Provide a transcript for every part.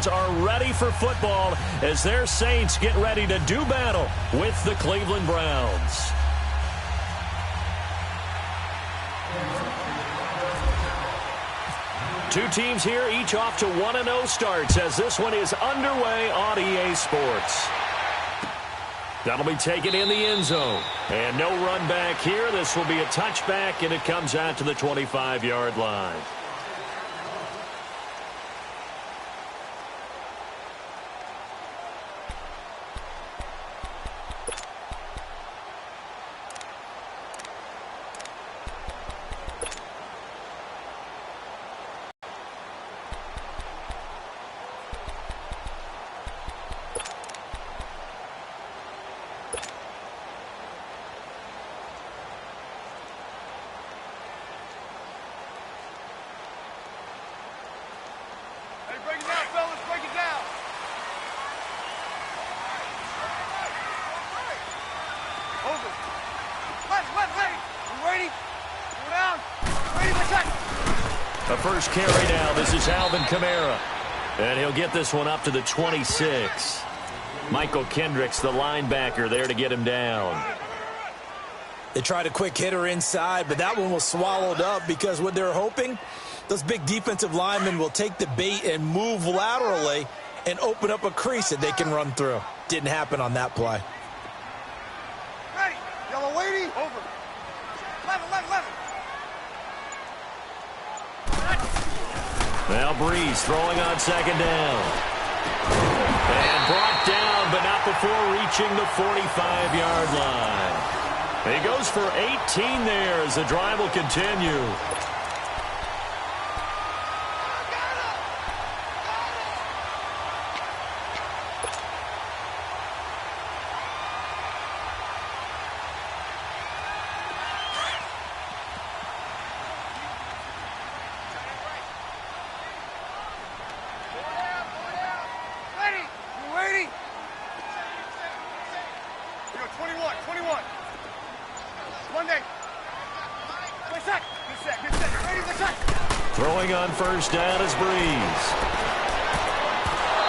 are ready for football as their Saints get ready to do battle with the Cleveland Browns. Two teams here, each off to 1-0 starts as this one is underway on EA Sports. That'll be taken in the end zone. And no run back here. This will be a touchback, and it comes out to the 25-yard line. The first carry now. This is Alvin Kamara. And he'll get this one up to the 26. Michael Kendricks, the linebacker, there to get him down. They tried a quick hitter inside, but that one was swallowed up because what they're hoping, those big defensive linemen will take the bait and move laterally and open up a crease that they can run through. Didn't happen on that play. Ready. Yellow waiting. Over. 11. Now Breeze throwing on second down. And brought down, but not before reaching the 45-yard line. He goes for 18 there as the drive will continue. Throwing on first down is Breeze.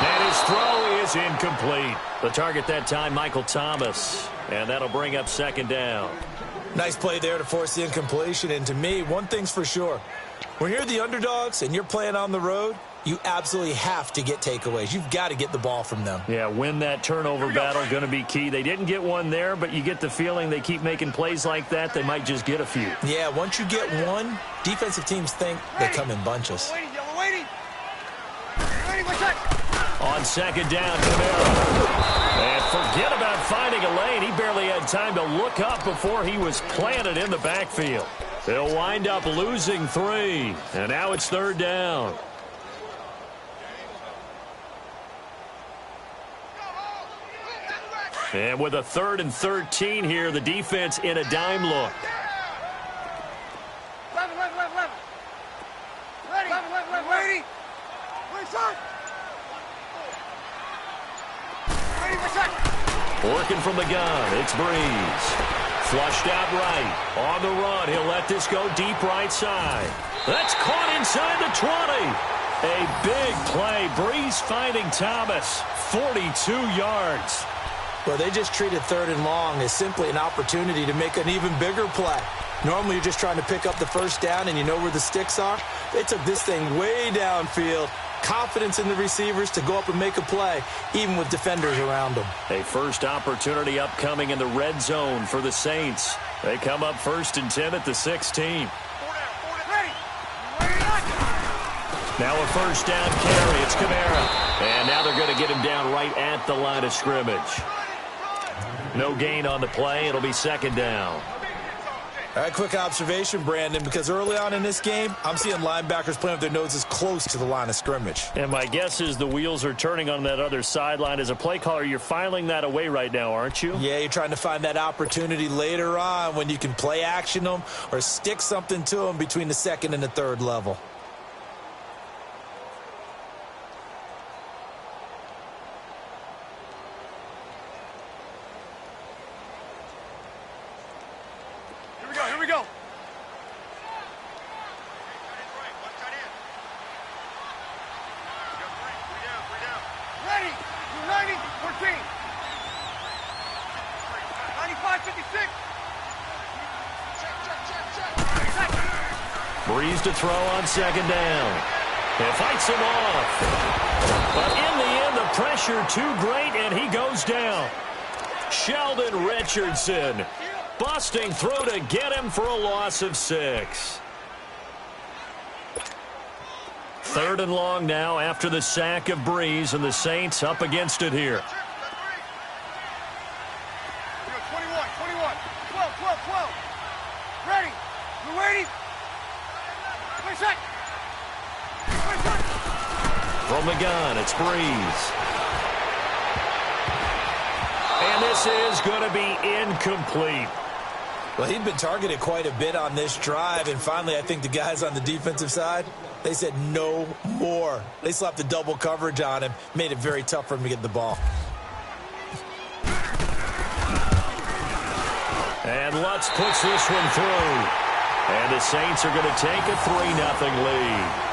And his throw is incomplete. The target that time, Michael Thomas. And that'll bring up second down. Nice play there to force the incompletion. And to me, one thing's for sure. When you're the underdogs and you're playing on the road, you absolutely have to get takeaways. You've got to get the ball from them. Yeah, win that turnover battle, going to be key. They didn't get one there, but you get the feeling they keep making plays like that, they might just get a few. Yeah, once you get one, defensive teams think they come in bunches. On second down, Kamara. And forget about finding a lane. He barely had time to look up before he was planted in the backfield. They'll wind up losing 3, and now it's third down. And with a 3rd and 13 here, the defense in a dime look. 11. Ready. Working from the gun, it's Breeze. Flushed out right. On the run, he'll let this go deep right side. That's caught inside the 20. A big play. Breeze finding Thomas. 42 yards. Well, they just treated 3rd and long as simply an opportunity to make an even bigger play. Normally, you're just trying to pick up the first down and you know where the sticks are. They took this thing way downfield. Confidence in the receivers to go up and make a play, even with defenders around them. A first opportunity upcoming in the red zone for the Saints. They come up 1st and 10 at the 16. Now a first down carry. It's Kamara. And now they're going to get him down right at the line of scrimmage. No gain on the play. It'll be second down. All right, quick observation, Brandon, because early on in this game, I'm seeing linebackers playing with their noses close to the line of scrimmage. And my guess is the wheels are turning on that other sideline. As a play caller, you're filing that away right now, aren't you? Yeah, you're trying to find that opportunity later on when you can play action them or stick something to them between the 2nd and the 3rd level. Here we go. 14. 95, 56. Breeze to throw on second down. It fights him off. But in the end, the pressure too great, and he goes down. Sheldon Richardson busting through to get him for a loss of 6. 3rd and long now after the sack of Breeze, and the Saints up against it here. 21, 21. 12, 12, 12. Ready. You ready? 20 seconds. 20 seconds. From the gun, it's Breeze. And this is going to be incomplete. Well, he'd been targeted quite a bit on this drive, and finally I think the guys on the defensive side, they said no more. They slapped the double coverage on him, made it very tough for him to get the ball. And Lutz puts this one through. And the Saints are going to take a 3-0 lead.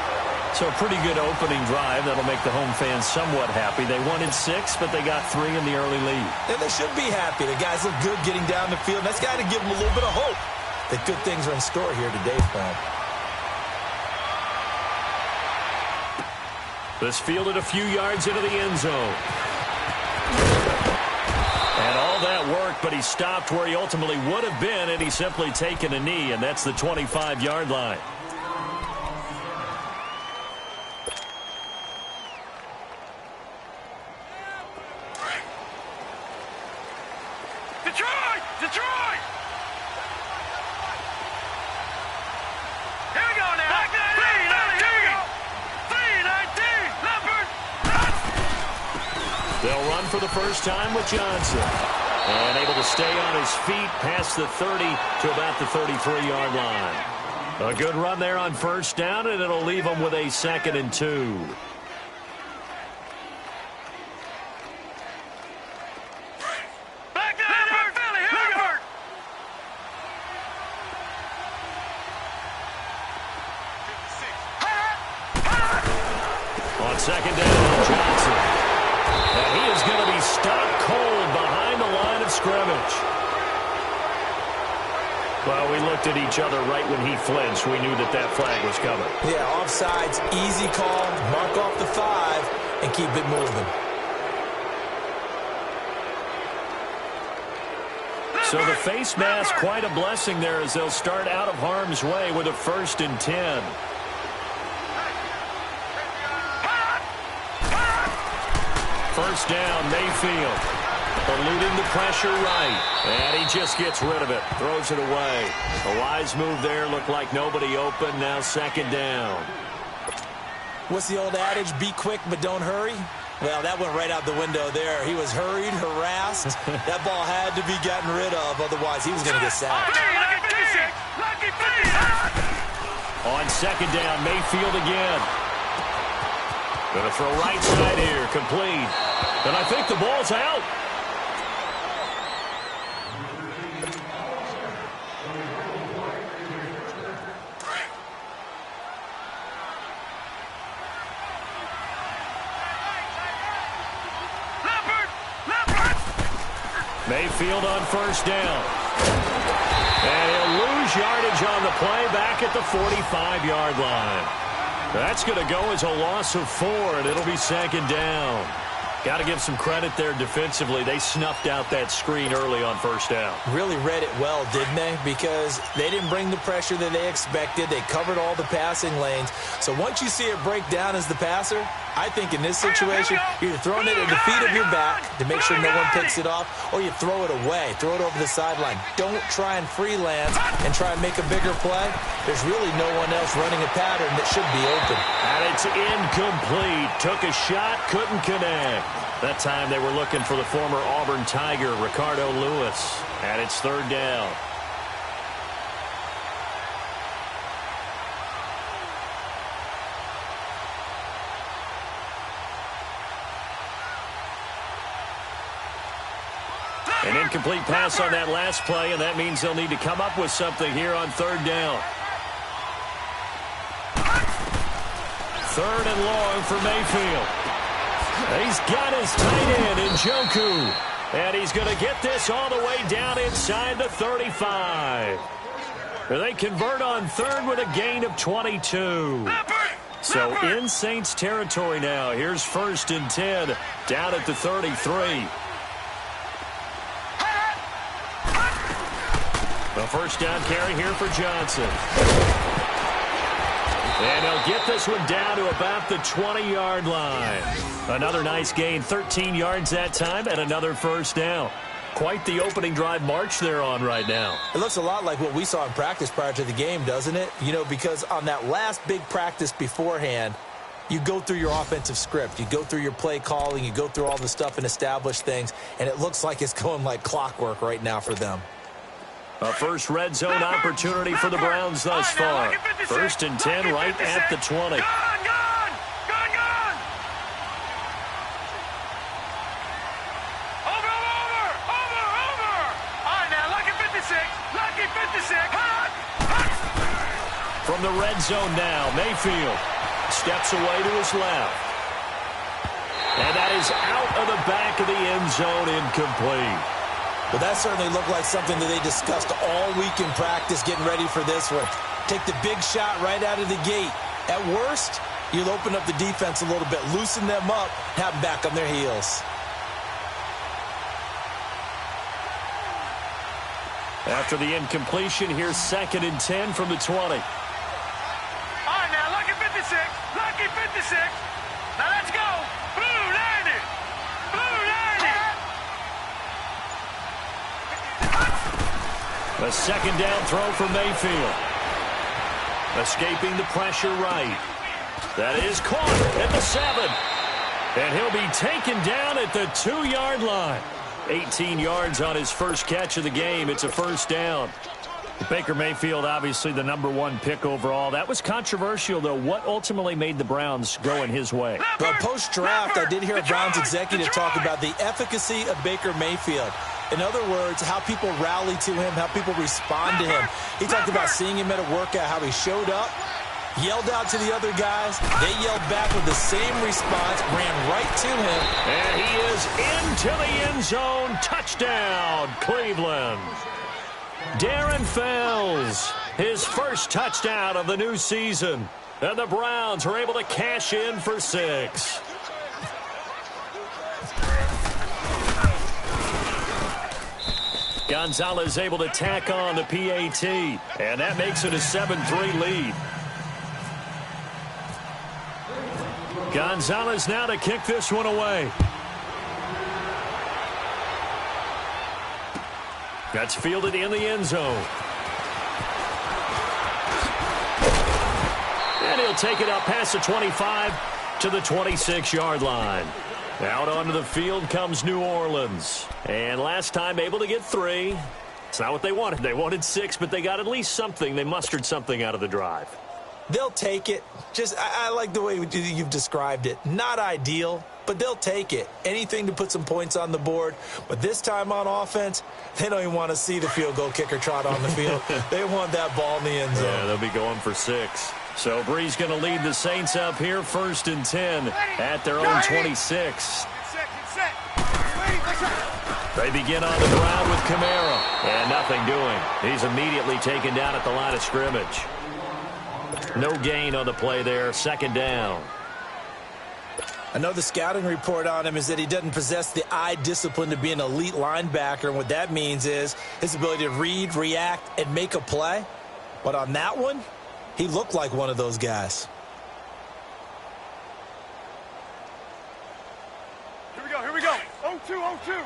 So a pretty good opening drive. That'll make the home fans somewhat happy. They wanted 6, but they got 3 in the early lead. And they should be happy. The guys look good getting down the field. That's got to give them a little bit of hope that good things are in store here today for them. This fielded a few yards into the end zone. And all that work, but he stopped where he ultimately would have been, and he's simply taken a knee, and that's the 25-yard line. Detroit! Detroit! Here we go now. 3-19. Leopard. They'll run for the first time with Johnson. And able to stay on his feet past the 30 to about the 33-yard line. A good run there on first down, and it'll leave them with a 2nd and 2. Second down, Johnson. And he is going to be stopped cold behind the line of scrimmage. Well, we looked at each other right when he flinched. We knew that that flag was coming. Yeah, offsides, easy call. Mark off the 5 and keep it moving. So the face mask, quite a blessing there as they'll start out of harm's way with a 1st and 10. First down, Mayfield. Eluding the pressure right. And he just gets rid of it. Throws it away. A wise move there. Looked like nobody open. Now 2nd down. What's the old adage? Be quick, but don't hurry. Well, that went right out the window there. He was hurried, harassed. That ball had to be gotten rid of. Otherwise, he was going to get sacked. On 2nd down, Mayfield again. Going to throw right side here. Complete. And I think the ball's out. Mayfield on first down. And he'll lose yardage on the play back at the 45-yard line. That's going to go as a loss of 4, and it'll be 2nd down. Got to give some credit there defensively. They snuffed out that screen early on first down. Really read it well, didn't they? Because they didn't bring the pressure that they expected. They covered all the passing lanes. So once you see it break down as the passer, I think in this situation, you're either throwing it at the feet of your back to make sure no one picks it off, or you throw it away, throw it over the sideline. Don't try and freelance and try and make a bigger play. There's really no one else running a pattern that should be open. And it's incomplete. Took a shot, couldn't connect. That time they were looking for the former Auburn Tiger, Ricardo Lewis. And it's 3rd down. An incomplete pass on that last play, and that means they'll need to come up with something here on 3rd down. 3rd and long for Mayfield. He's He's got his tight end, Njoku. And he's going to get this all the way down inside the 35. They convert on third with a gain of 22. So in Saints territory now. Here's 1st and 10 down at the 33. The first down carry here for Johnson. And he'll get this one down to about the 20-yard line. Another nice gain, 13 yards that time, and another first down. Quite the opening drive march they're on right now. It looks a lot like what we saw in practice prior to the game, doesn't it? You know, because on that last big practice beforehand, you go through your offensive script. You go through your play calling. You go through all the stuff and establish things. And it looks like it's going like clockwork right now for them. A first red zone opportunity for the Browns thus far. 1st and 10 right at the 20. From the red zone now, Mayfield steps away to his left. And that is out of the back of the end zone, incomplete. Well, that certainly looked like something that they discussed all week in practice, getting ready for this one. Take the big shot right out of the gate. At worst, you'll open up the defense a little bit, loosen them up, have them back on their heels. After the incompletion, here's 2nd and 10 from the 20. All right, now, lucky 56. Lucky 56. Now, let's go. Blue 90. Blue 90. A second down throw for Mayfield. Escaping the pressure right. That is caught at the 7. And he'll be taken down at the 2-yard line. 18 yards on his first catch of the game. It's a first down. Baker Mayfield, obviously the #1 pick overall. That was controversial, though. What ultimately made the Browns go in his way? Well, post-draft, I did hear a Browns executive talk about the efficacy of Baker Mayfield. In other words, how people rally to him, how people respond to him. He talked about seeing him at a workout, how he showed up, yelled out to the other guys. They yelled back with the same response, ran right to him. And he is into the end zone. Touchdown, Cleveland. Darren Fells, his first touchdown of the new season. And the Browns are able to cash in for 6. Gonzalez able to tack on the PAT. And that makes it a 7-3 lead. Gonzalez now to kick this one away. That's fielded in the end zone. And he'll take it up past the 25 to the 26-yard line. Out onto the field comes New Orleans. And last time able to get 3. It's not what they wanted. They wanted 6, but they got at least something. They mustered something out of the drive. They'll take it. I like the way you've described it. Not ideal, but they'll take it. Anything to put some points on the board. But this time on offense, they don't even want to see the field goal kicker trot on the field. They want that ball in the end zone. Yeah, they'll be going for 6. So Bree's going to lead the Saints up here, 1st and 10 at their own 26. They begin on the ground with Kamara. And nothing doing. He's immediately taken down at the line of scrimmage. No gain on the play there. 2nd down. I know the scouting report on him is that he doesn't possess the eye discipline to be an elite linebacker. And what that means is his ability to read, react, and make a play. But on that one, he looked like one of those guys. Here we go, here we go. 0-2, 0-2.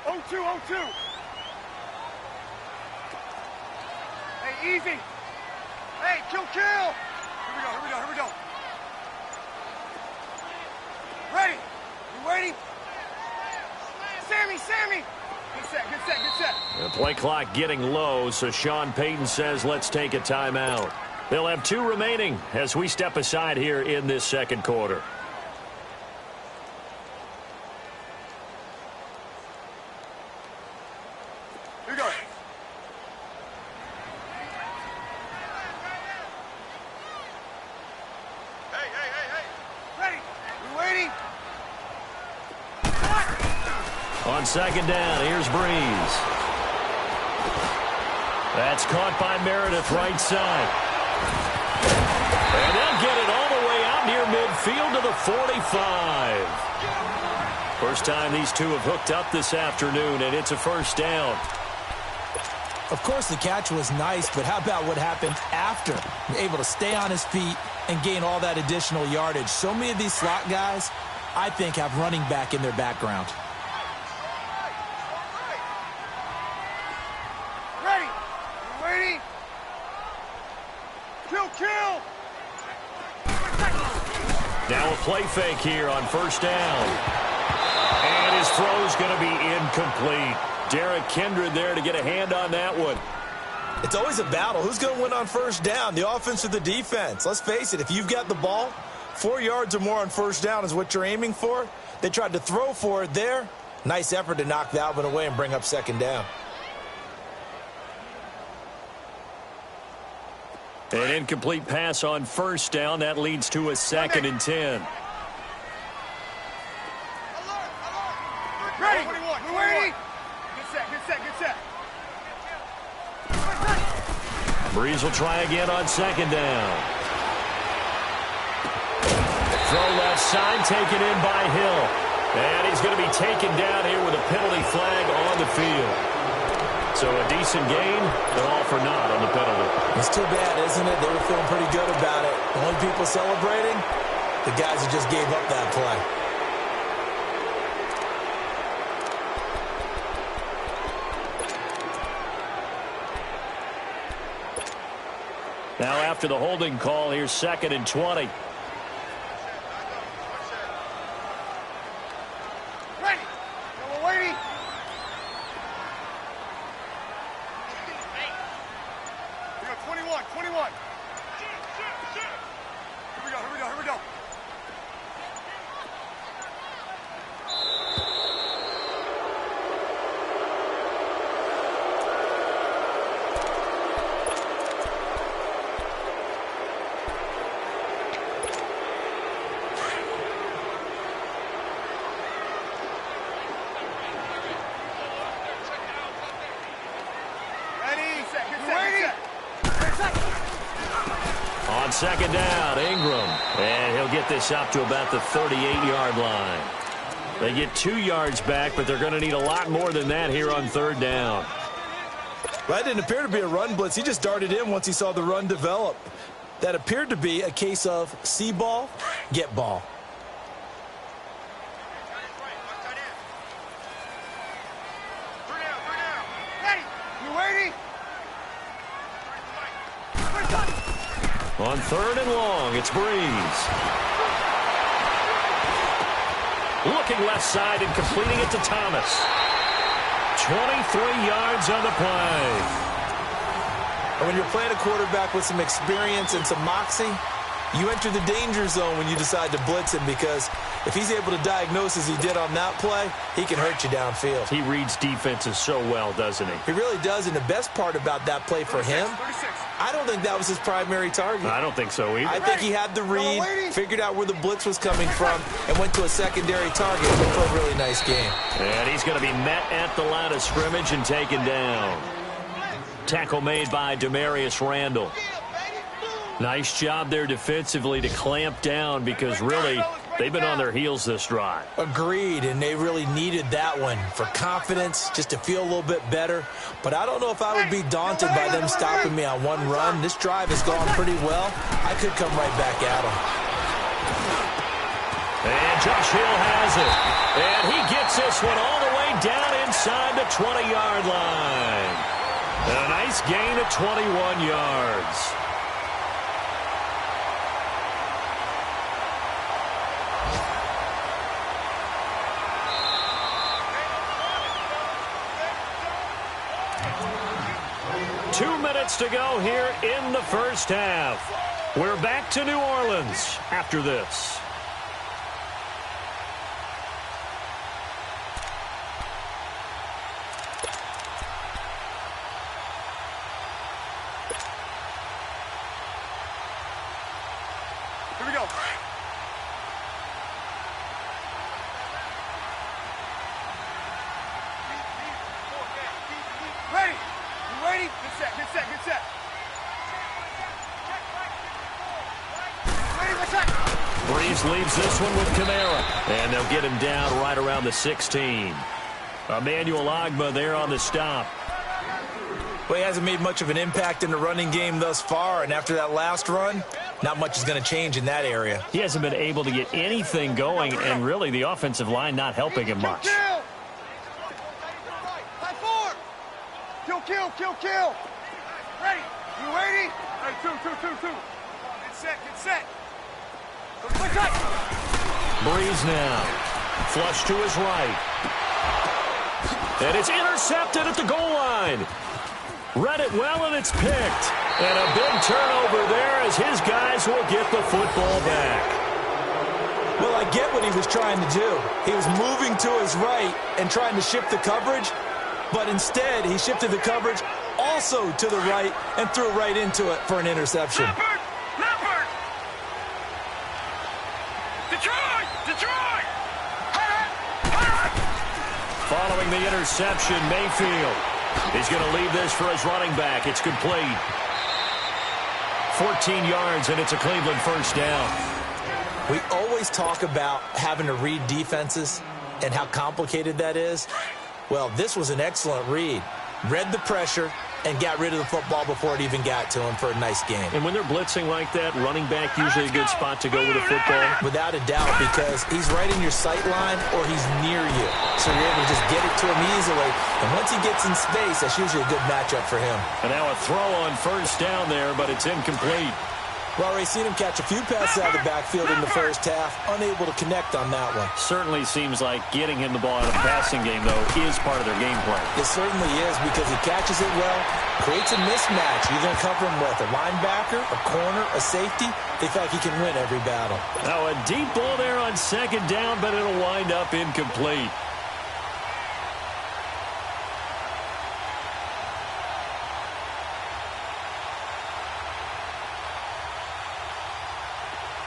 0-2, 0-2. Hey, easy. Hey, kill. Here we go. Ready. You waiting? Sammy. Good set. The play clock getting low, so Sean Payton says let's take a timeout. They'll have 2 remaining as we step aside here in this second quarter. Here we go. Hey. On second down, here's Breeze. That's caught by Meredith right side. And they'll get it all the way out near midfield to the 45. First time these two have hooked up this afternoon, and it's a first down. Of course, the catch was nice, but how about what happened after? Able to stay on his feet and gain all that additional yardage. So many of these slot guys, I think, have running back in their background. Ready. Waiting. Kill. Now a play fake here on first down. And his throw's going to be incomplete. Derek Kindred there to get a hand on that one. It's always a battle. Who's going to win on first down, the offense or the defense? Let's face it, if you've got the ball, 4 yards or more on first down is what you're aiming for. They tried to throw for it there. Nice effort to knock that one away and bring up second down. An incomplete pass on first down. That leads to a 2nd and 10. Ready. We're waiting. Good set. Breeze will try again on second down. Throw left side, taken in by Hill. And he's going to be taken down here with a penalty flag on the field. So a decent gain, but all for naught on the penalty. It's too bad, isn't it? They were feeling pretty good about it. The only people celebrating, the guys who just gave up that play. Now after the holding call, here's 2nd and 20. Ready. We're waiting. We got 21. Here we go. On second down, Ingram. And he'll get this up to about the 38-yard line. They get 2 yards back, but they're going to need a lot more than that here on third down. Well, that didn't appear to be a run blitz. He just darted in once he saw the run develop. That appeared to be a case of see ball, get ball. Ready. We're waiting. On third and long, it's Breeze. Looking left side and completing it to Thomas. 23 yards on the play. And when you're playing a quarterback with some experience and some moxie, you enter the danger zone when you decide to blitz him, because if he's able to diagnose as he did on that play, he can hurt you downfield. He reads defenses so well, doesn't he? He really does, and the best part about that play for him, I don't think that was his primary target. I don't think so either. I think he had the read, figured out where the blitz was coming from, and went to a secondary target for a really nice game. And he's going to be met at the line of scrimmage and taken down. Tackle made by Demarius Randall. Nice job there defensively to clamp down, because really they've been on their heels this drive. Agreed, and they really needed that one for confidence, just to feel a little bit better. But I don't know if I would be daunted by them stopping me on one run. This drive has gone pretty well. I could come right back at them. And Josh Hill has it. And he gets this one all the way down inside the 20-yard line. A nice gain of 21 yards. To go here in the first half. We're back to New Orleans after this. Here we go. Breeze leaves this one with Kamara. And they'll get him down right around the 16. Emmanuel Ogbah there on the stop. Well, he hasn't made much of an impact in the running game thus far, and after that last run, not much is going to change in that area. He hasn't been able to get anything going, and really the offensive line not helping him much. Kill. Ready. You ready? Hey, two. Get set. Breeze now. Flush to his right. And it's intercepted at the goal line. Read it well, and it's picked. And a big turnover there as his guys will get the football back. Well, I get what he was trying to do. He was moving to his right and trying to shift the coverage, but instead he shifted the coverage also to the right and threw right into it for an interception. Leopard! Detroit! Following the interception, Mayfield. He's going to leave this for his running back. It's complete. 14 yards, and it's a Cleveland first down. We always talk about having to read defenses and how complicated that is. Well, this was an excellent read. Read the pressure and got rid of the football before it even got to him for a nice game. And when they're blitzing like that, running back usually a good spot to go with the football. Without a doubt, because he's right in your sight line or he's near you. So you're able to just get it to him easily. And once he gets in space, that's usually a good matchup for him. And now a throw on first down there, but it's incomplete. We've already seen him catch a few passes out of the backfield in the first half, unable to connect on that one. Certainly seems like getting him the ball in a passing game, though, is part of their game plan. It certainly is because he catches it well, creates a mismatch. You're going to cover him with a linebacker, a corner, a safety. They feel like he can win every battle. Now a deep ball there on second down, but it'll wind up incomplete.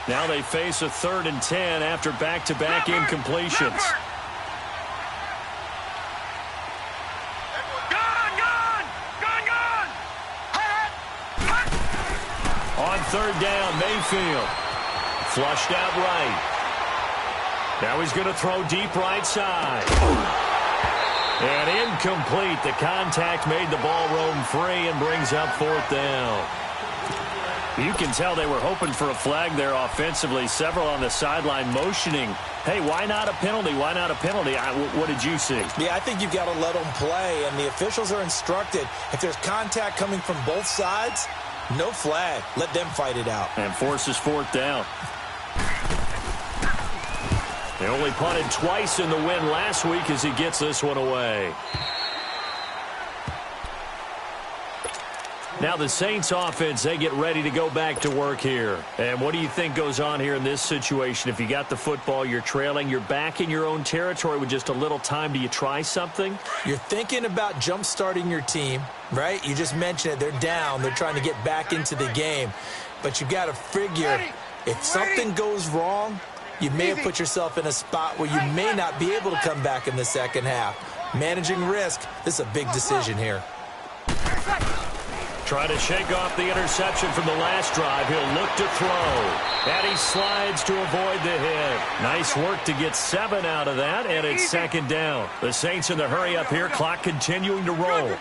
Now they face a 3rd and 10 after back-to-back incompletions. On 3rd down, Mayfield. Flushed out right. Now he's going to throw deep right side. And incomplete. The contact made the ball roam free and brings up 4th down. You can tell they were hoping for a flag there offensively. Several on the sideline motioning, hey, why not a penalty? Why not a penalty? What did you see? Yeah, I think you've got to let them play, and the officials are instructed. If there's contact coming from both sides, no flag. Let them fight it out. And forces 4th down. They only punted twice in the win last week as he gets this one away. Now the Saints offense, they get ready to go back to work here. And what do you think goes on here in this situation? If you got the football, you're trailing, you're back in your own territory with just a little time. Do you try something? You're thinking about jump-starting your team, right? You just mentioned it. They're down. They're trying to get back into the game. But you got to figure if something goes wrong, you may have put yourself in a spot where you may not be able to come back in the second half. Managing risk, this is a big decision here. Trying to shake off the interception from the last drive. He'll look to throw. And he slides to avoid the hit. Nice work to get 7 out of that, and it's 2nd down. The Saints in the hurry up here. Clock continuing to roll.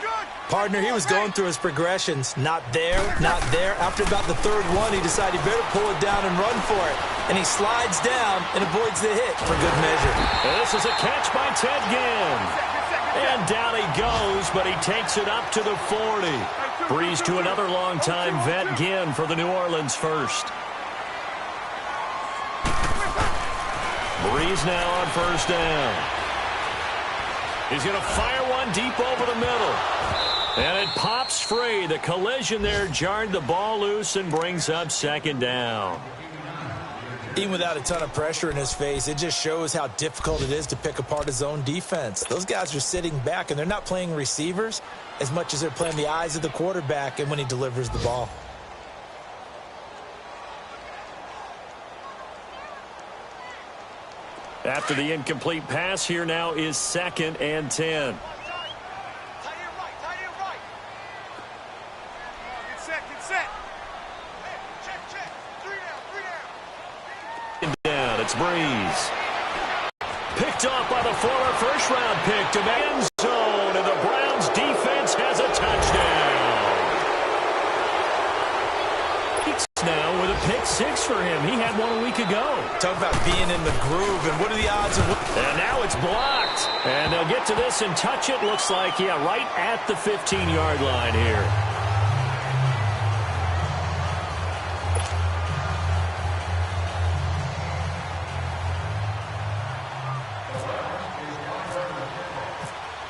Partner, he was going through his progressions. Not there, not there. After about the 3rd one, he decided he better pull it down and run for it. And he slides down and avoids the hit for good measure. And this is a catch by Ted Ginn. And down he goes, but he takes it up to the 40. Breeze to another long-time vet, Ginn, for the New Orleans first. Breeze now on 1st down. He's going to fire one deep over the middle. And it pops free. The collision there jarred the ball loose and brings up 2nd down. Even without a ton of pressure in his face, it just shows how difficult it is to pick apart his own defense. Those guys are sitting back, and they're not playing receivers as much as they're playing the eyes of the quarterback and when he delivers the ball. After the incomplete pass, here now is 2nd and 10. It's Breeze. Picked off by the former first-round pick to the end zone, and the Browns defense has a touchdown. Now with a pick six for him. He had one a week ago. Talk about being in the groove, and what are the odds of... And now it's blocked. And they'll get to this and touch it. Looks like, yeah, right at the 15-yard line here.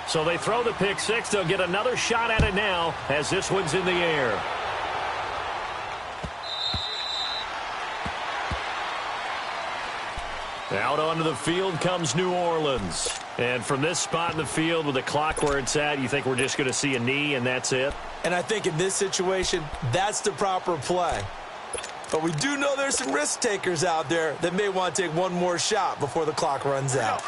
So they throw the pick six. They'll get another shot at it now as this one's in the air. Out onto the field comes New Orleans. And from this spot in the field with the clock where it's at, you think we're just going to see a knee and that's it? And I think in this situation, that's the proper play. But we do know there's some risk takers out there that may want to take one more shot before the clock runs out.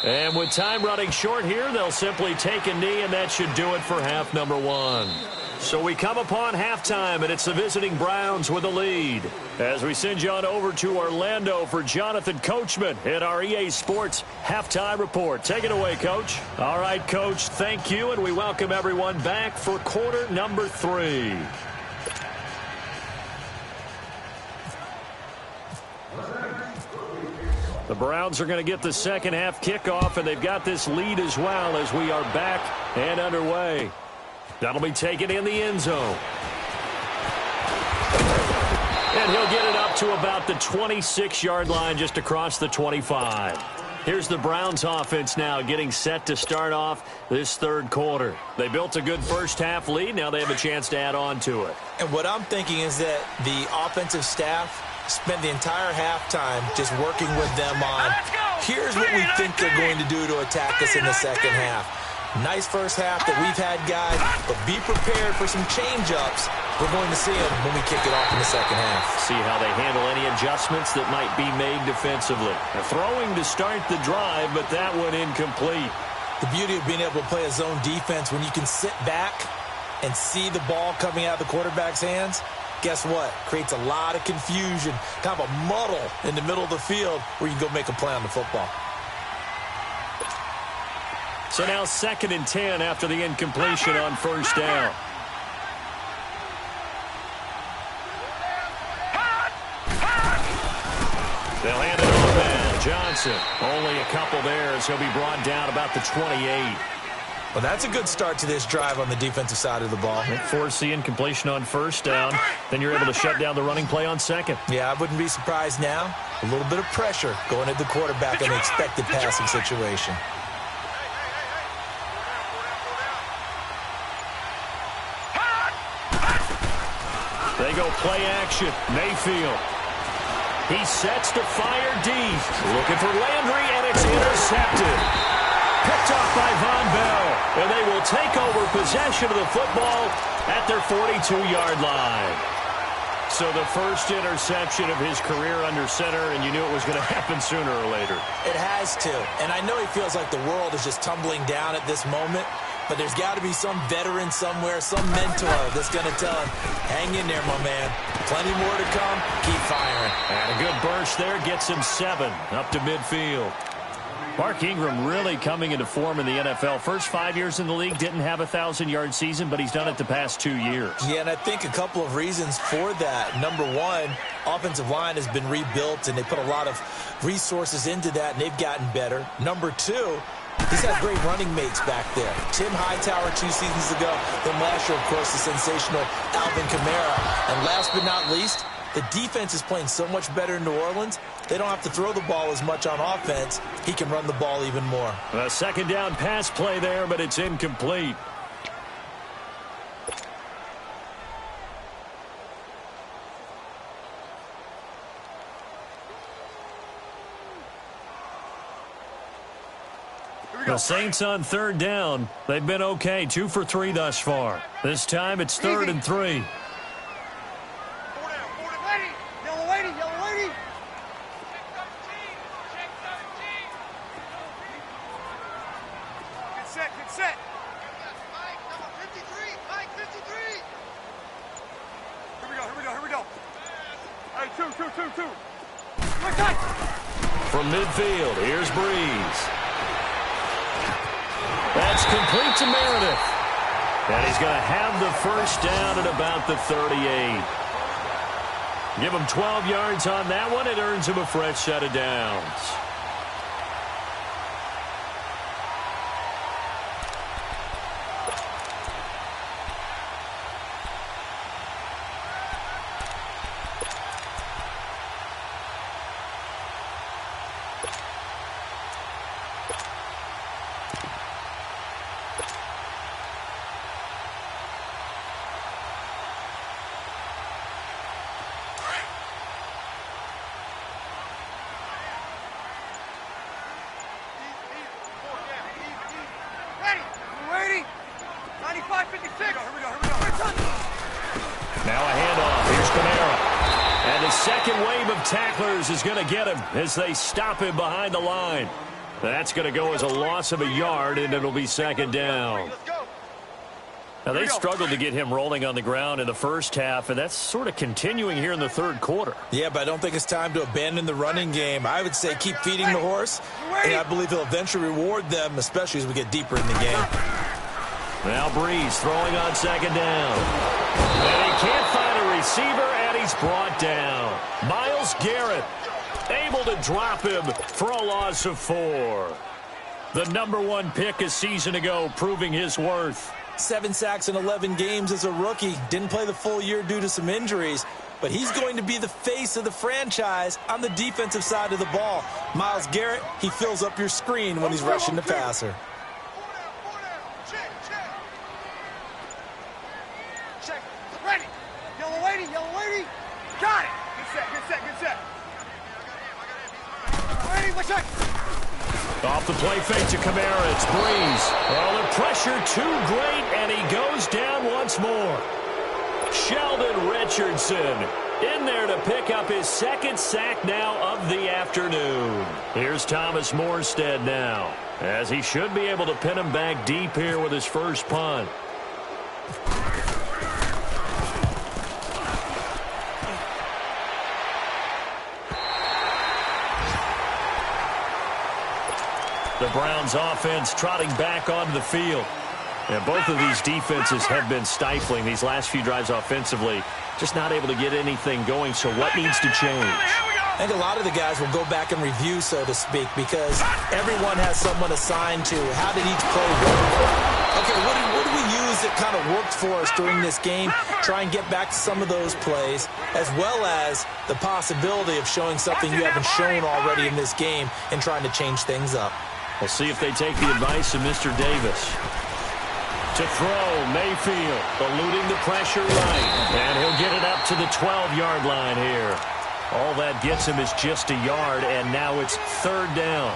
And with time running short here, they'll simply take a knee, and that should do it for half number one. So we come upon halftime, and it's the visiting Browns with the lead. As we send you on over to Orlando for Jonathan Coachman at our EA Sports Halftime Report. Take it away, Coach. All right, Coach, thank you, and we welcome everyone back for quarter number 3. The Browns are going to get the second half kickoff, and they've got this lead as well as we are back and underway. That'll be taken in the end zone. And he'll get it up to about the 26-yard line, just across the 25. Here's the Browns offense now getting set to start off this third quarter. They built a good first half lead. Now they have a chance to add on to it. And what I'm thinking is that the offensive staff spend the entire halftime just working with them on, here's what we think they're going to do to attack us in the second half. Nice first half that we've had, guys, but be prepared for some change-ups. We're going to see them when we kick it off in the second half. See how they handle any adjustments that might be made defensively. They're throwing to start the drive, but that one incomplete. The beauty of being able to play a zone defense when you can sit back and see the ball coming out of the quarterback's hands, guess what? Creates a lot of confusion, kind of a muddle in the middle of the field where you can go make a play on the football. So now 2nd and 10 after the incompletion on first down. They'll hand it off now. Johnson, only a couple there as he'll be brought down about the 28. Well, that's a good start to this drive on the defensive side of the ball. Force the incompletion on first down. Then you're able to shut down the running play on second. Yeah, I wouldn't be surprised now. A little bit of pressure going at the quarterback in the expected passing situation. They go play action. Mayfield. He sets to fire deep. Looking for Landry, and it's intercepted. Picked off by Von Bell, and they will take over possession of the football at their 42-yard line. So the first interception of his career under center, and you knew it was going to happen sooner or later. It has to, and I know he feels like the world is just tumbling down at this moment, but there's got to be some veteran somewhere, some mentor that's going to tell him, hang in there, my man. Plenty more to come. Keep firing. And a good burst there gets him 7 up to midfield. Mark Ingram really coming into form in the NFL. First 5 years in the league, didn't have a 1,000-yard season, but he's done it the past 2 years. Yeah, and I think a couple of reasons for that. Number one, offensive line has been rebuilt, and they put a lot of resources into that, and they've gotten better. Number two, he's had great running mates back there. Tim Hightower 2 seasons ago, then last year, of course, the sensational Alvin Kamara. And last but not least, the defense is playing so much better in New Orleans, they don't have to throw the ball as much on offense. He can run the ball even more. A second down pass play there, but it's incomplete. The Saints on third down. They've been okay, 2 for 3 thus far. This time it's 3rd and 3. set, get set. Mike, number 53. Mike, 53. Here we go. Hey, two. Quick touch. From midfield, here's Breeze. That's complete to Meredith. And he's going to have the first down at about the 38. Give him 12 yards on that one. It earns him a fresh set of downs. Ready? 95, 56. Here we go. Now a handoff. Here's Kamara. And the second wave of tacklers is going to get him as they stop him behind the line. That's going to go as a loss of a yard, and it'll be second down. Now, they struggled to get him rolling on the ground in the first half, and that's sort of continuing here in the third quarter. Yeah, but I don't think it's time to abandon the running game. I would say keep feeding the horse, and I believe he'll eventually reward them, especially as we get deeper in the game. Now Breeze throwing on second down. And he can't find a receiver, and he's brought down. Myles Garrett able to drop him for a loss of 4. The #1 pick a season ago, proving his worth. 7 sacks in 11 games as a rookie. Didn't play the full year due to some injuries, but he's going to be the face of the franchise on the defensive side of the ball. Myles Garrett, he fills up your screen when he's rushing the passer. Check. Ready. Yellow lady. Got it. Get set. Ready, let's check. Off the play fake to Kamara. It's Breeze. Well, the pressure too great, and he goes down once more. Sheldon Richardson in there to pick up his second sack now of the afternoon. Here's Thomas Morstead now, as he should be able to pin him back deep here with his first punt. The Browns offense trotting back onto the field. And both of these defenses have been stifling these last few drives offensively. Just not able to get anything going, so what needs to change? I think a lot of the guys will go back and review, so to speak, because everyone has someone assigned to how did each play work. Okay, what did we use that kind of worked for us during this game? Try and get back to some of those plays, as well as the possibility of showing something you haven't shown already in this game and trying to change things up. We'll see if they take the advice of Mr. Davis. To throw, Mayfield eluding the pressure right. And he'll get it up to the 12-yard line here. All that gets him is just a yard, and now it's third down.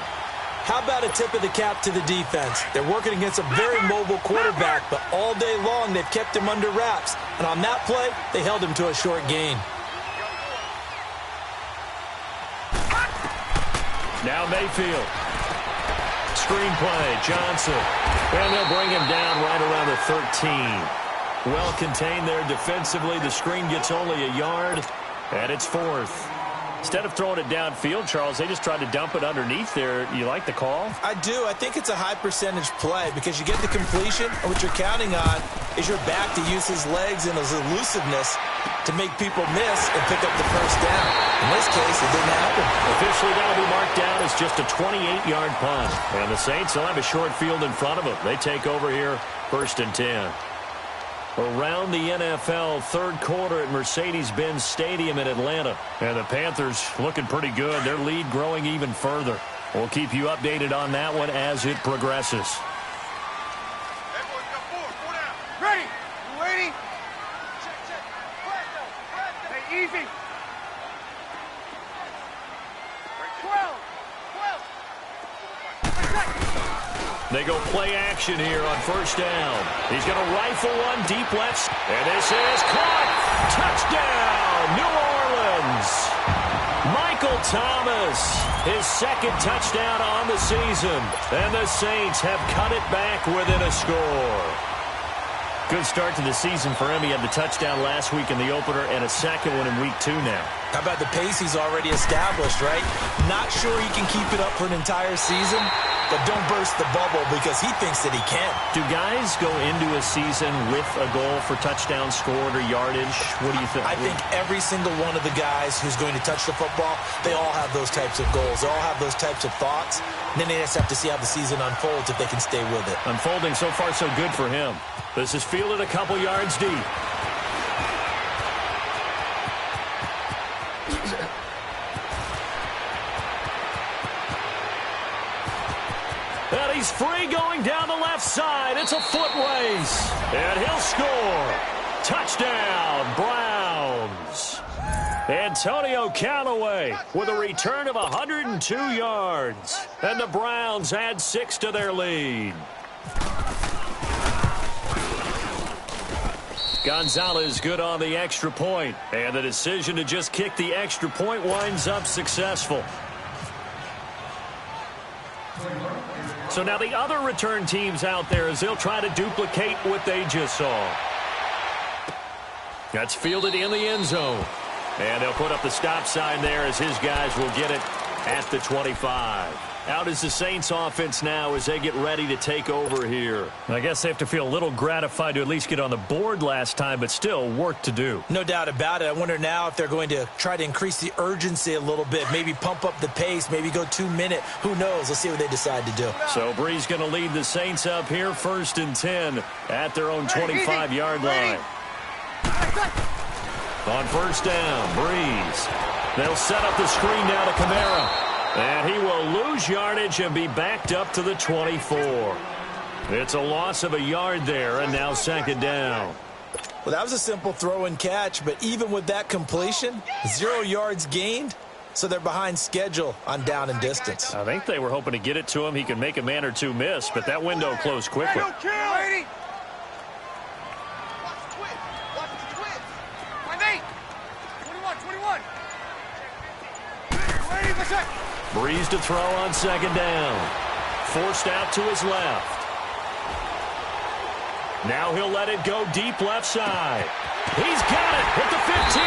How about a tip of the cap to the defense? They're working against a very mobile quarterback, but all day long they've kept him under wraps. And on that play, they held him to a short gain. Now Mayfield. Screenplay, Johnson. And they'll bring him down right around the 13. Well contained there defensively. The screen gets only a yard, and it's fourth. Instead of throwing it downfield, Charles, they just tried to dump it underneath there. You like the call? I do. I think it's a high percentage play because you get the completion, and what you're counting on is your back to use his legs and his elusiveness to make people miss and pick up the first down. In this case, it didn't happen. Officially, that'll be marked down as just a 28-yard punt. And the Saints will have a short field in front of them. They take over here, 1st and 10. Around the NFL, third quarter at Mercedes-Benz Stadium in Atlanta. And the Panthers looking pretty good. Their lead growing even further. We'll keep you updated on that one as it progresses. Ready? You ready? Check. Hey, easy. 12. They go play action here on first down. He's going to rifle one deep left. And this is caught. Touchdown, New Orleans. Michael Thomas, his second touchdown on the season. And the Saints have cut it back within a score. Good start to the season for him. He had the touchdown last week in the opener and a second one in week 2 now. How about the pace he's already established, right? Not sure he can keep it up for an entire season, but don't burst the bubble because he thinks that he can. Do guys go into a season with a goal for touchdowns scored or yardage? What do you think? I think every single one of the guys who's going to touch the football, they all have those types of goals. They all have those types of thoughts. And then they just have to see how the season unfolds if they can stay with it. Unfolding so far so good for him. This is fielded a couple yards deep. And he's free going down the left side. It's a foot race. And he'll score. Touchdown, Browns. Antonio Callaway with a return of 102 yards. And the Browns add 6 to their lead. Gonzalez good on the extra point. And the decision to just kick the extra point winds up successful. So now the other return teams out there as they'll try to duplicate what they just saw. That's fielded in the end zone. And they'll put up the stop sign there as his guys will get it at the 25. Out is the Saints offense now as they get ready to take over here. I guess they have to feel a little gratified to at least get on the board last time, but still work to do. No doubt about it. I wonder now if they're going to try to increase the urgency a little bit, maybe pump up the pace, maybe go 2-minute. Who knows? Let's see what they decide to do. So Breeze going to lead the Saints up here 1st and 10 at their own 25-yard line. On 1st down, Breeze. They'll set up the screen now to Kamara. And he will lose yardage and be backed up to the 24. It's a loss of a yard there, and now 2nd down. Well, that was a simple throw and catch, but even with that completion, 0 yards gained, so they're behind schedule on down and distance. I think they were hoping to get it to him. He could make a man or two miss, but that window closed quickly. Watch the twist. Watch the twist. My mate. 21. Wait a second. Breeze to throw on 2nd down. Forced out to his left. Now he'll let it go deep left side. He's got it at the 15.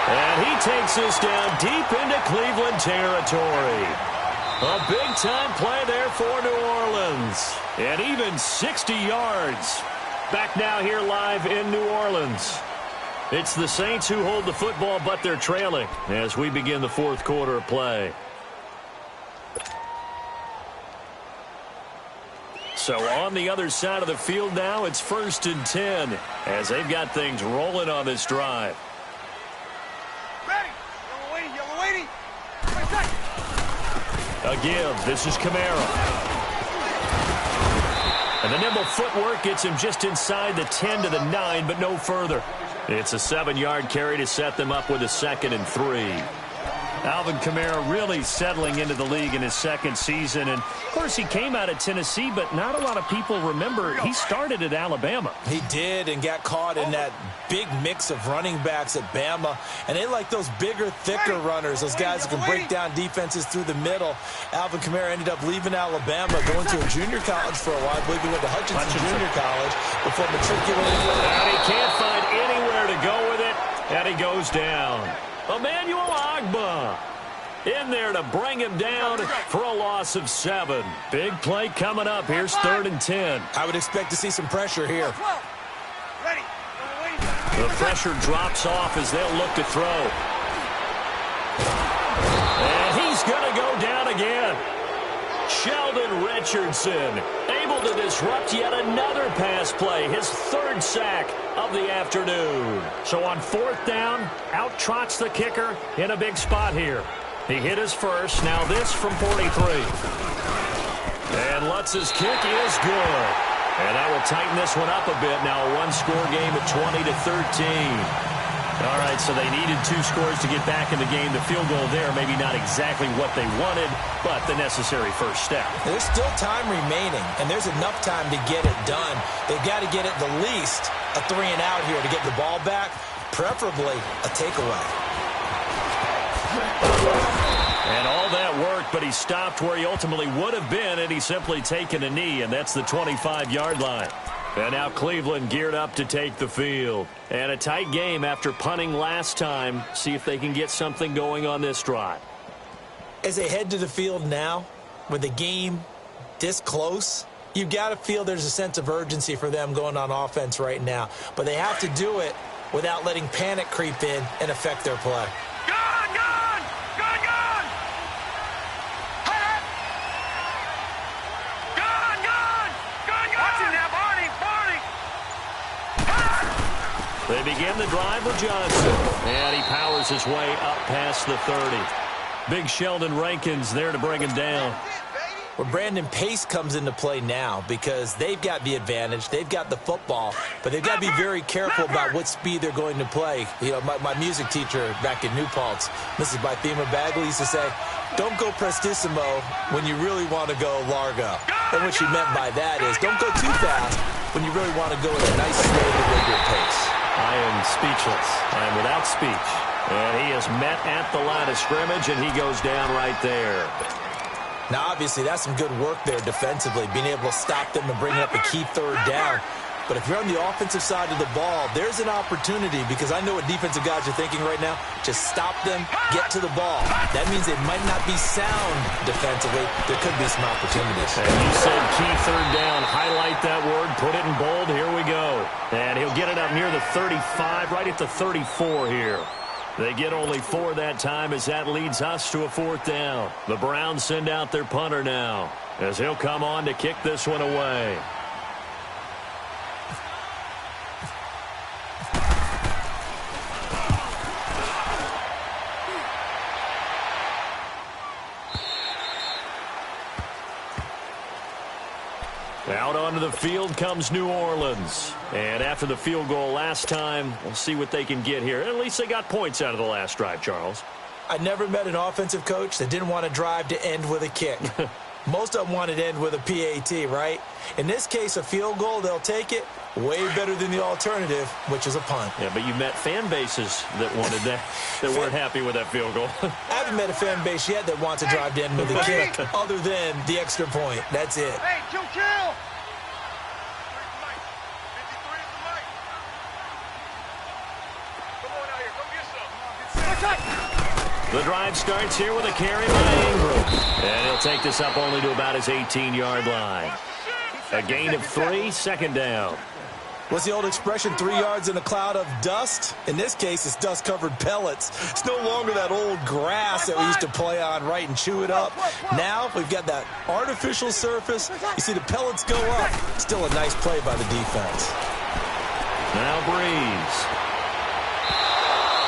And he takes this down deep into Cleveland territory. A big-time play there for New Orleans. And even 60 yards. Back now here live in New Orleans. It's the Saints who hold the football, but they're trailing as we begin the 4th quarter of play. So on the other side of the field now, it's 1st and 10 as they've got things rolling on this drive. Ready. Yellow waiting. A give. This is Kamara. And the nimble footwork gets him just inside the 10 to the 9, but no further. It's a 7-yard carry to set them up with a 2nd and 3. Alvin Kamara really settling into the league in his 2nd season. And, of course, he came out of Tennessee, but not a lot of people remember he started at Alabama. He did and got caught in that big mix of running backs at Bama. And they like those bigger, thicker runners, those guys who can break down defenses through the middle. Alvin Kamara ended up leaving Alabama, going to a junior college for a while. I believe he went to Hutchinson Junior College before matriculating. And he can't find anywhere to go with it, and he goes down. Emmanuel Ogbah in there to bring him down for a loss of 7. Big play coming up. Here's 3rd and 10. I would expect to see some pressure here. Ready. The pressure drops off as they'll look to throw. And he's going to go down again. Sheldon Richardson able to disrupt yet another pass play, his 3rd sack of the afternoon. So on 4th down, out trots the kicker in a big spot here. He hit his first, now this from 43. And Lutz's kick is good. And that will tighten this one up a bit. Now a 1-score game at 20-13. All right, so they needed 2 scores to get back in the game. The field goal there, maybe not exactly what they wanted, but the necessary first step. There's still time remaining, and there's enough time to get it done. They've got to get at the least a 3-and-out here to get the ball back, preferably a takeaway. And all that worked, but he stopped where he ultimately would have been, and he's simply taken a knee, and that's the 25-yard line. And now Cleveland geared up to take the field. And a tight game after punting last time. See if they can get something going on this drive. As they head to the field now, with the game this close, you've got to feel there's a sense of urgency for them going on offense right now. But they have to do it without letting panic creep in and affect their play. Gone, gone! Gone, gone! Hut! Gone, gone! Gone, gone! Watch it now, Barney! Barney! Hut! They begin the drive with Johnson. And he powers his way up past the 30. Big Sheldon Rankins there to bring him down. Well, Brandon, pace comes into play now because they've got the advantage. They've got the football, but they've got to be very careful about what speed they're going to play. You know, my music teacher back in New Paltz, Mrs. Bythema Bagley, used to say, don't go prestissimo when you really want to go largo. And what she meant by that is don't go too fast when you really want to go at a nice, slow, deliberate pace. I am speechless. I am without speech. And he is met at the line of scrimmage, and he goes down right there. Now, obviously, that's some good work there defensively, being able to stop them and bring up a key third down. But if you're on the offensive side of the ball, there's an opportunity because I know what defensive guys are thinking right now. Just stop them, get to the ball. That means they might not be sound defensively. There could be some opportunities. And you said key third down. Highlight that word. Put it in bold. Here we go. And he'll get it up near the 35, right at the 34 here. They get only 4 that time as that leads us to a 4th down. The Browns send out their punter now as he'll come on to kick this one away. Out onto the field comes New Orleans. And after the field goal last time, we'll see what they can get here. At least they got points out of the last drive, Charles. I never met an offensive coach that didn't want a drive to end with a kick. Most of them wanted to end with a PAT, right? In this case, a field goal, they'll take it. Way better than the alternative, which is a punt. Yeah, but you met fan bases that wanted that, that weren't happy with that field goal. I haven't met a fan base yet that wants a drive to end with a kick other than the extra point. That's it. Hey, kill! The drive starts here with a carry by Ingram. And he'll take this up only to about his 18-yard line. A gain of 3, 2nd down. What's the old expression, 3 yards in a cloud of dust? In this case, it's dust-covered pellets. It's no longer that old grass that we used to play on, right, and chew it up. Now we've got that artificial surface. You see the pellets go up. Still a nice play by the defense. Now Breeze.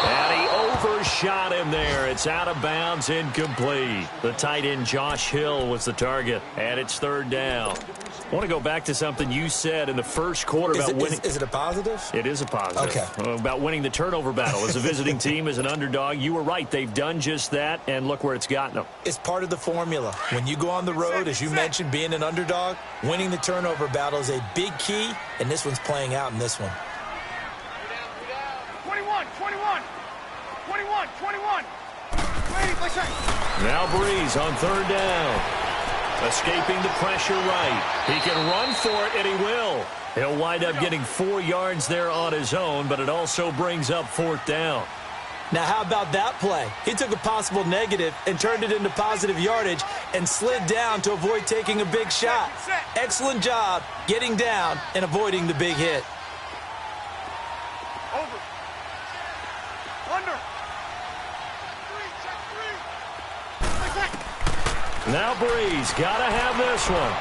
And he overshot him there. It's out of bounds, incomplete. The tight end Josh Hill was the target, and it's 3rd down. I want to go back to something you said in the first quarter about winning. Is it a positive? It is a positive. Okay. About winning the turnover battle. As a visiting team, as an underdog, you were right. They've done just that, and look where it's gotten them. It's part of the formula. When you go on the road, as you mentioned, being an underdog, winning the turnover battle is a big key, and this one's playing out in this one. 21. Now Breeze on 3rd down. Escaping the pressure right. He can run for it, and he will. He'll wind up getting 4 yards there on his own, but it also brings up 4th down. Now, how about that play? He took a possible negative and turned it into positive yardage and slid down to avoid taking a big shot. Excellent job getting down and avoiding the big hit. Over. Under. Now Breeze, gotta have this one.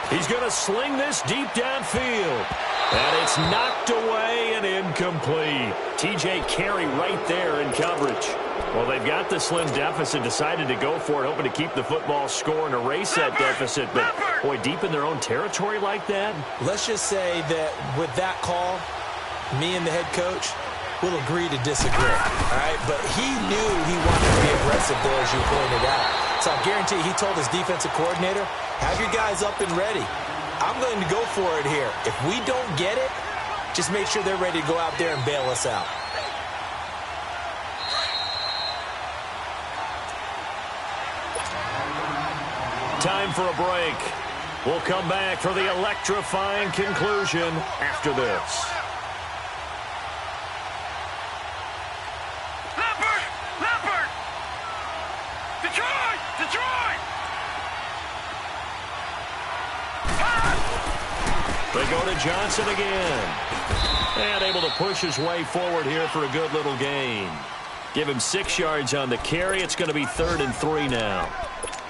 He's gonna sling this deep downfield. And it's knocked away and incomplete. TJ Carey right there in coverage. Well, they've got the slim deficit, decided to go for it, hoping to keep the football score and erase that deficit. But, boy, deep in their own territory like that. Let's just say that with that call, me and the head coach will agree to disagree, all right? But he knew he wanted to be aggressive there, as you pointed out. So I guarantee he told his defensive coordinator, have your guys up and ready. I'm going to go for it here. If we don't get it, just make sure they're ready to go out there and bail us out. Time for a break. We'll come back for the electrifying conclusion after this. Leopard! Detroit! They go to Johnson again. And able to push his way forward here for a good little gain. Give him 6 yards on the carry. It's going to be 3rd and 3 now.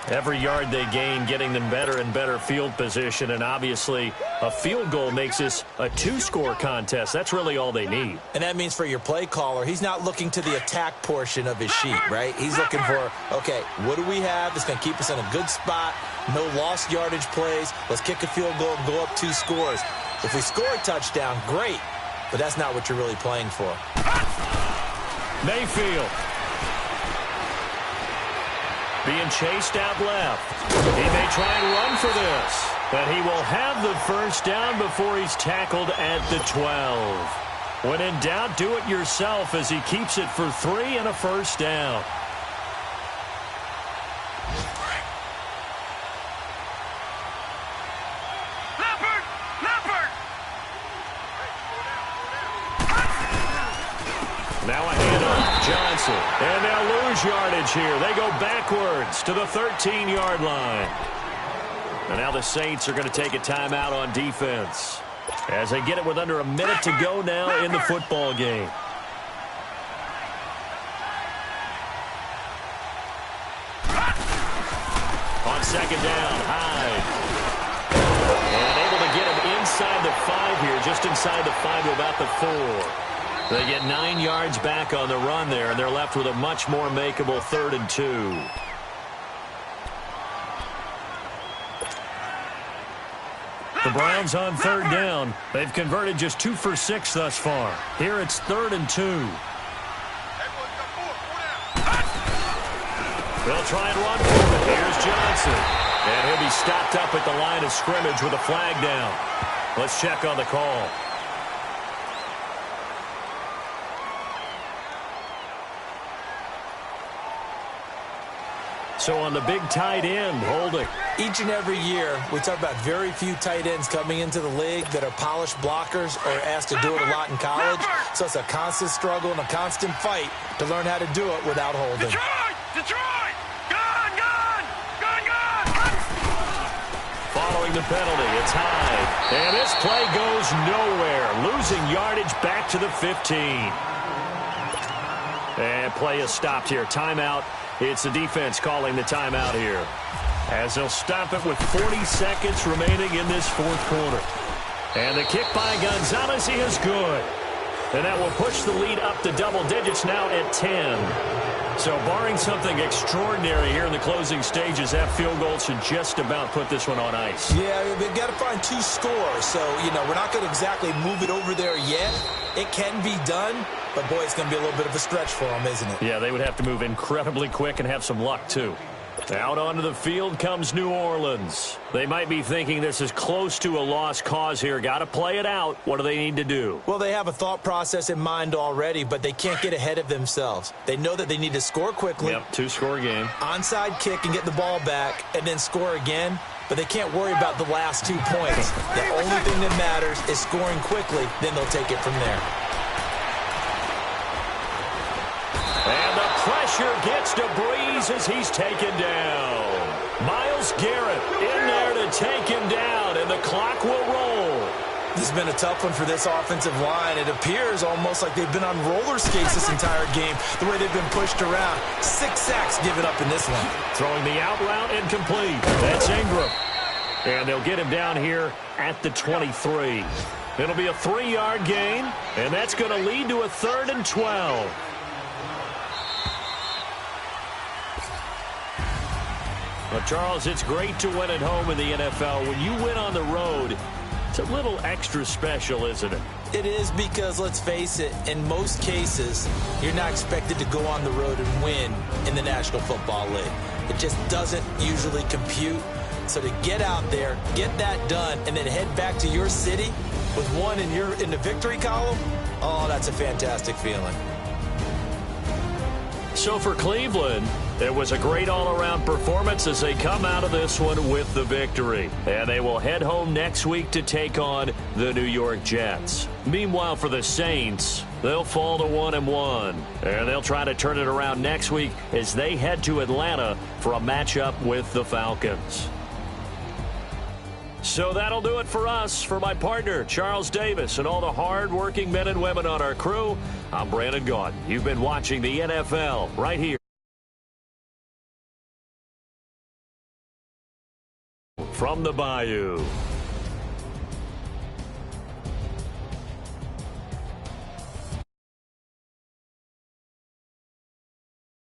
Every yard they gain, getting them better and better field position. And obviously, a field goal makes this a 2-score contest. That's really all they need. And that means for your play caller, he's not looking to the attack portion of his sheet, right? He's looking for, okay, what do we have that's going to keep us in a good spot? No lost yardage plays. Let's kick a field goal and go up 2 scores. If we score a touchdown, great. But that's not what you're really playing for. Mayfield. Being chased out left. He may try and run for this, but he will have the first down before he's tackled at the 12. When in doubt, do it yourself as he keeps it for 3 and a first down. Now a handoff, Johnson. And they'll lose yardage here. They go backwards to the 13-yard line. And now the Saints are going to take a timeout on defense as they get it with under a minute to go now in the football game. On 2nd down, Hyde. And able to get him inside the 5 here, just inside the 5 to about the 4. They get 9 yards back on the run there, and they're left with a much more makeable 3rd and 2. The Browns on 3rd down. They've converted just 2 for 6 thus far. Here it's 3rd and 2. They'll try and run for it. Here's Johnson. And he'll be stopped up at the line of scrimmage with a flag down. Let's check on the call. So on the big tight end, holding. Each and every year, we talk about very few tight ends coming into the league that are polished blockers or asked to do it a lot in college. So it's a constant struggle and a constant fight to learn how to do it without holding. Detroit! Gun! Following the penalty, it's Hyde. And this play goes nowhere. Losing yardage back to the 15. And play is stopped here. Timeout. It's the defense calling the timeout here, as they'll stop it with 40 seconds remaining in this 4th quarter. And the kick by Gonzalez is good. And that will push the lead up to double digits now at 10. So barring something extraordinary here in the closing stages, that field goal should just about put this one on ice. Yeah, they've got to find 2 scores. So, we're not going to exactly move it over there yet. It can be done. But, boy, it's going to be a little bit of a stretch for them, isn't it? Yeah, they would have to move incredibly quick and have some luck, too. Out onto the field comes New Orleans. They might be thinking this is close to a lost cause here. Got to play it out. What do they need to do? Well, they have a thought process in mind already, but they can't get ahead of themselves. They know that they need to score quickly. Yep, 2-score game. Onside kick and get the ball back and then score again. But they can't worry about the last 2 points. The only thing that matters is scoring quickly. Then they'll take it from there. And the pressure gets to Breeze as he's taken down. Myles Garrett in there to take him down, and the clock will roll. This has been a tough one for this offensive line. It appears almost like they've been on roller skates this entire game, the way they've been pushed around. 6 sacks given up in this one. Throwing the out route incomplete. That's Ingram. And they'll get him down here at the 23. It'll be a 3-yard gain, and that's going to lead to a 3rd and 12. Well, Charles, it's great to win at home in the NFL. When you win on the road, it's a little extra special, isn't it? It is because, let's face it, in most cases, you're not expected to go on the road and win in the National Football League. It just doesn't usually compute. So to get out there, get that done, and then head back to your city with one in the victory column, oh, that's a fantastic feeling. So for Cleveland, It was a great all-around performance as they come out of this one with the victory. And they will head home next week to take on the New York Jets. Meanwhile, for the Saints, they'll fall to 1-1. And they'll try to turn it around next week as they head to Atlanta for a matchup with the Falcons. So that'll do it for us. For my partner, Charles Davis, and all the hard-working men and women on our crew, I'm Brandon Gaudin. You've been watching the NFL right here from the Bayou.